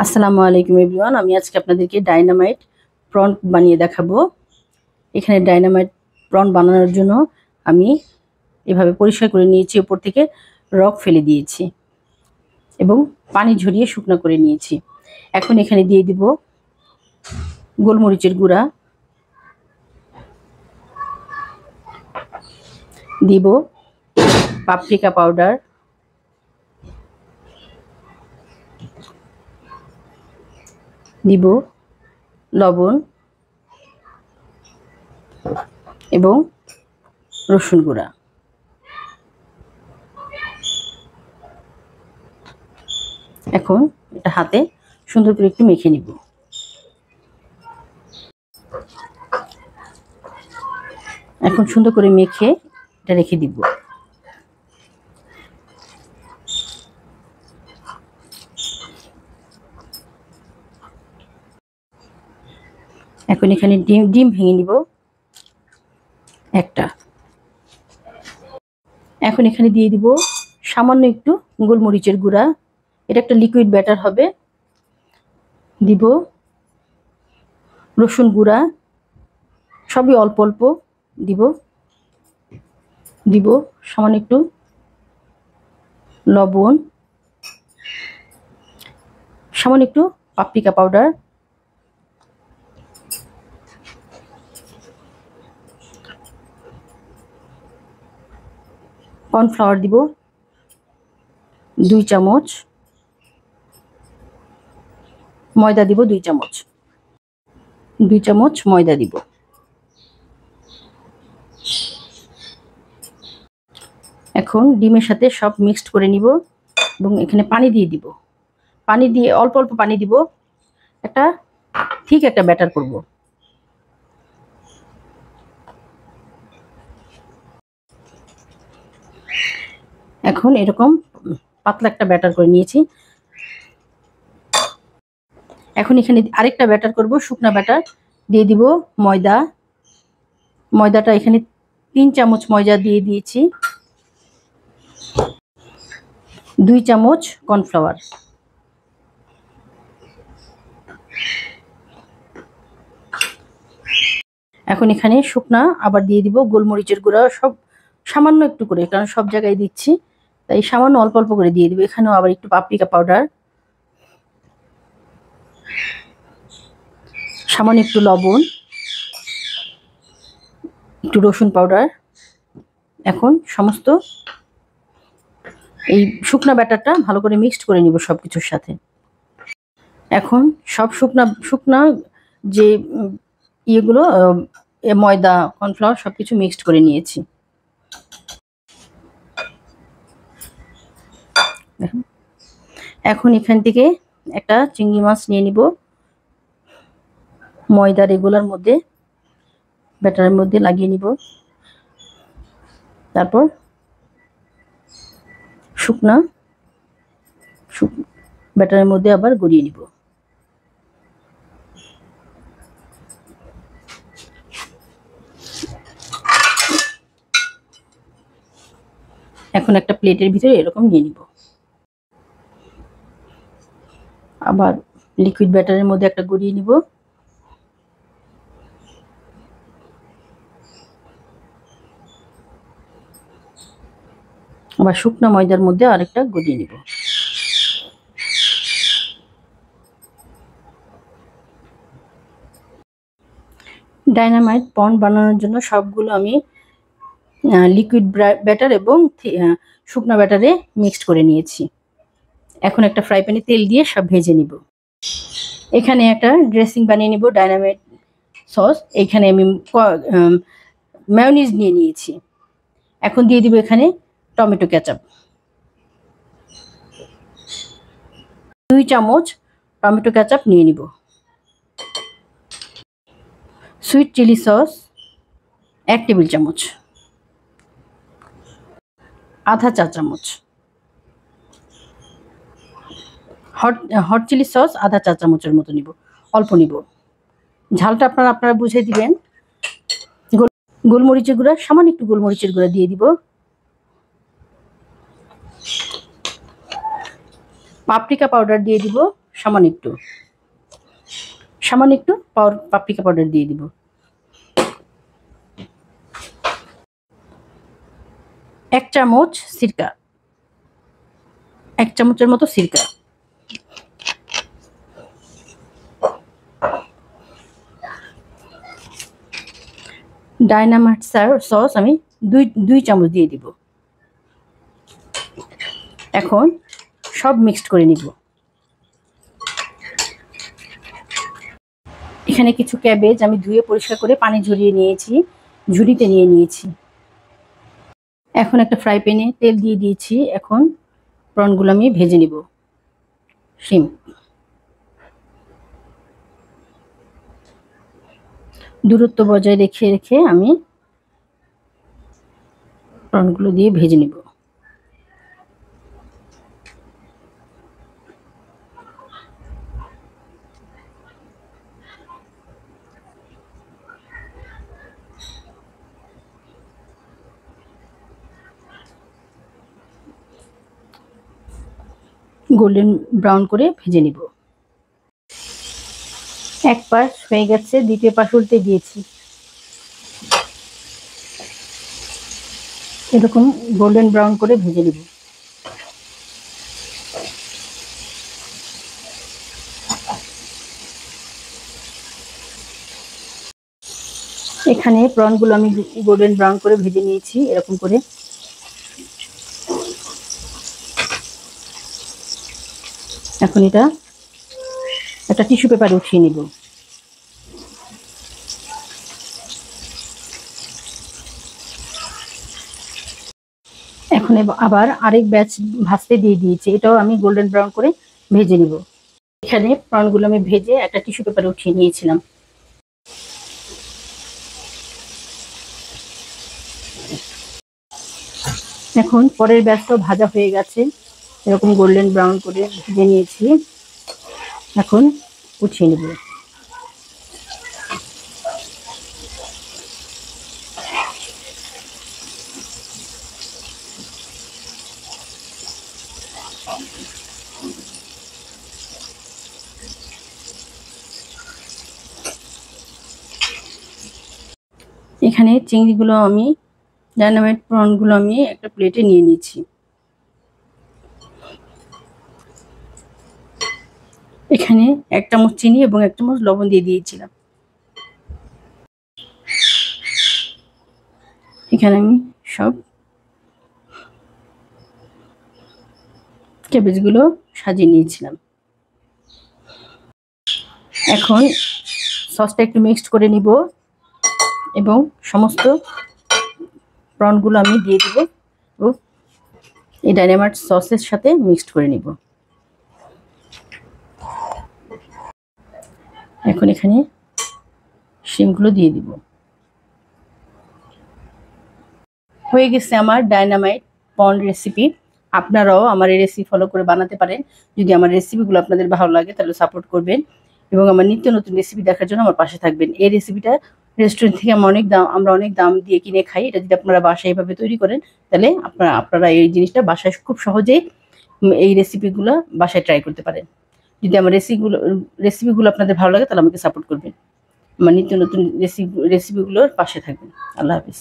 আসসালামু আলাইকুম এভরিওয়ান। আমি আজকে আপনাদেরকে ডাইনামাইট প্রন বানিয়ে দেখাবো। এখানে ডাইনামাইট প্রন বানানোর জন্য আমি এভাবে পরিষ্কার করে নিয়েছি, উপর থেকে রক ফেলে দিয়েছি এবং পানি ঝরিয়ে শুকনো করে নিয়েছি। এখন এখানে দিয়ে দিব গোলমরিচের গুঁড়া, দিব পাপরিকা পাউডার, দিব লবণ এবং রসুন গুঁড়া। এখন এটা হাতে সুন্দর করে একটু মেখে নিব। এখন সুন্দর করে মেখে এটা রেখে দিব। এখন এখানে ডিম ভেঙে নিব একটা। এখন এখানে দিয়ে দিব সামান্য একটু গোলমরিচের গুঁড়া, এটা একটা লিকুইড ব্যাটার হবে। দিব রসুন গুঁড়া, সবই অল্প অল্প দিব। দিব সামান্য একটু লবণ, সামান্য একটু পাপরিকা পাউডার, কর্নফ্লাওয়ার দিব 2 চামচ, ময়দা দিব 2 চামচ, 2 চামচ ময়দা দিব। এখন ডিমের সাথে সব মিক্সড করে নিব এবং এখানে পানি দিয়ে দিব। পানি দিয়ে অল্প অল্প পানি দিব, ঠিক একটা ব্যাটার করব। এখন এরকম পাতলা একটা ব্যাটার করে নিয়েছি। এখন এখানে আরেকটা ব্যাটার করব, শুকনা ব্যাটার। দিয়ে দিব ময়দা, ময়দাটা এখানে 3 চামচ ময়দা দিয়ে দিয়েছি। 2 চামচ কর্নফ্লাওয়ার, এখন এখানে শুকনা আবার দিয়ে দিব গোলমরিচের গুঁড়া, সব সামান্য একটু করে, কারণ সব জায়গায় দিচ্ছি তাই সামান্য অল্প অল্প করে দিয়ে দিব। এখানেও আবার একটু পাপরিকা পাউডার, সামান্য একটু লবণ, একটু রসুন পাউডার। এখন সমস্ত এই শুকনা ব্যাটারটা ভালো করে মিক্সড করে নিব সব কিছুর সাথে। এখন সব শুকনা যে ইয়েগুলো, ময়দা কর্নফ্লাওয়ার সব কিছু মিক্সড করে নিয়েছি। এখন এখান থেকে একটা চিংড়ি মাছ নিয়ে নিব, ময়দার এগুলোর মধ্যে, ব্যাটারের মধ্যে লাগিয়ে নিব। তারপর শুকনা ব্যাটারের মধ্যে আবার গড়িয়ে নিব। এখন একটা প্লেটের ভিতরে এরকম নিয়ে নিব। আবার লিকুইড ব্যাটারের মধ্যে একটা গড়িয়ে নিব। আবার শুকনো ময়দার মধ্যে আরেকটা গড়িয়ে নিব। ডাইনামাইট প্রন বানানোর জন্য সবগুলো আমি লিকুইড ব্যাটার এবং শুকনো ব্যাটারে মিক্সড করে নিয়েছি। এখন একটা ফ্রাই প্যানে তেল দিয়ে সব ভেজে নিব। এখানে একটা ড্রেসিং বানিয়ে নিব, ডাইনামাইট সস। এখানে আমি মায়োনিজ নিয়ে নিয়েছি। এখন দিয়ে দিব এখানে টমেটো কেচাপ, 2 চামচ টমেটো কেচাপ নিয়ে নিব। সুইট চিলি সস 1 টেবিল চামচ, আধা চা চামচ। হট চিলি সস আধা চা চামচের মতো নিব, অল্প নিব। ঝালটা আপনারা বুঝে দিবেন। গোলমরিচের গুঁড়া, সামান্য একটু গোলমরিচের গুঁড়া দিয়ে দিব। পাপরিকা পাউডার দিয়ে দিব সামান্য একটু পাপরিকা পাউডার দিয়ে দিব। এক চামচের মতো সিরকা। ডায়নামাইট সস আমি দুই চামচ দিয়ে দিব। এখন সব মিক্সড করে নিব। এখানে কিছু ক্যাবেজ আমি ধুয়ে পরিষ্কার করে পানি ঝরিয়ে নিয়েছি, ঝুড়িতে নিয়ে নিয়েছি। এখন একটা ফ্রাই প্যানে তেল দিয়ে দিয়েছি। এখন প্রনগুলো আমি ভেজে নিব। শিম দূরত্ব বজায় রেখে আমি প্রনগুলো দিয়ে ভেজে নিব। গোল্ডেন ব্রাউন করে ভেজে নিব। এক পাশ হয়ে গেছে, দ্বিতীয় পাশ উল্টে দিয়েছি। এরকম গোল্ডেন ব্রাউন করে ভেজে নিব। এখানে প্রনগুলো আমি গোল্ডেন ব্রাউন করে ভেজে নিয়েছি এরকম করে। এখন এটা একটা টিস্যু পেপারে উঠিয়ে নিব। এখন আবার আরেক ব্যাচ ভাজতে দিয়ে দিয়েছি, এটাও আমি গোল্ডেন ব্রাউন করে ভেজে নিব। এখানে প্রনগুলো আমি ভেজে একটা টিস্যু পেপারে উঠিয়ে নিয়েছিলাম। এখন পরের ব্যাচটাও ভাজা হয়ে গেছে, এরকম গোল্ডেন ব্রাউন করে ভেজে নিয়েছি। এখন উঠিয়ে নেব। এখানে চিংড়িগুলো আমি ডায়নামাইট প্রনগুলো আমি একটা প্লেটে নিয়ে নিয়েছি। এখানে 1 চামচ চিনি এবং 1 চামচ লবণ দিয়ে দিয়েছিলাম। এখানে আমি সব ক্যাবেজগুলো সাজিয়ে নিয়েছিলাম। এখন সসটা একটু মিক্সড করে নিব এবং সমস্ত প্রনগুলো আমি দিয়ে দিব ও এই ডায়নামাইট সসের সাথে মিক্সড করে নিব। এখন এখানে শিমগুলো দিয়ে দিব। হয়ে গেছে আমার ডায়নামাইট প্রন রেসিপি। আপনারাও আমার এই রেসিপি ফলো করে বানাতে পারেন। যদি আমার রেসিপিগুলো আপনাদের ভালো লাগে তাহলে সাপোর্ট করবেন এবং আমার নিত্য নতুন রেসিপি দেখার জন্য আমার পাশে থাকবেন। এই রেসিপিটা রেস্টুরেন্ট থেকে আমরা অনেক দাম দিয়ে কিনে খাই। এটা যদি আপনারা বাসায় এইভাবে তৈরি করেন তাহলে আপনারা এই জিনিসটা বাসায় খুব সহজেই এই রেসিপিগুলো বাসায় ট্রাই করতে পারেন। যদি আমার রেসিপিগুলো আপনাদের ভালো লাগে তাহলে আমাকে সাপোর্ট করবেন। আমার নিত্য নতুন রেসিপিগুলোর পাশে থাকবেন। আল্লাহ হাফিজ।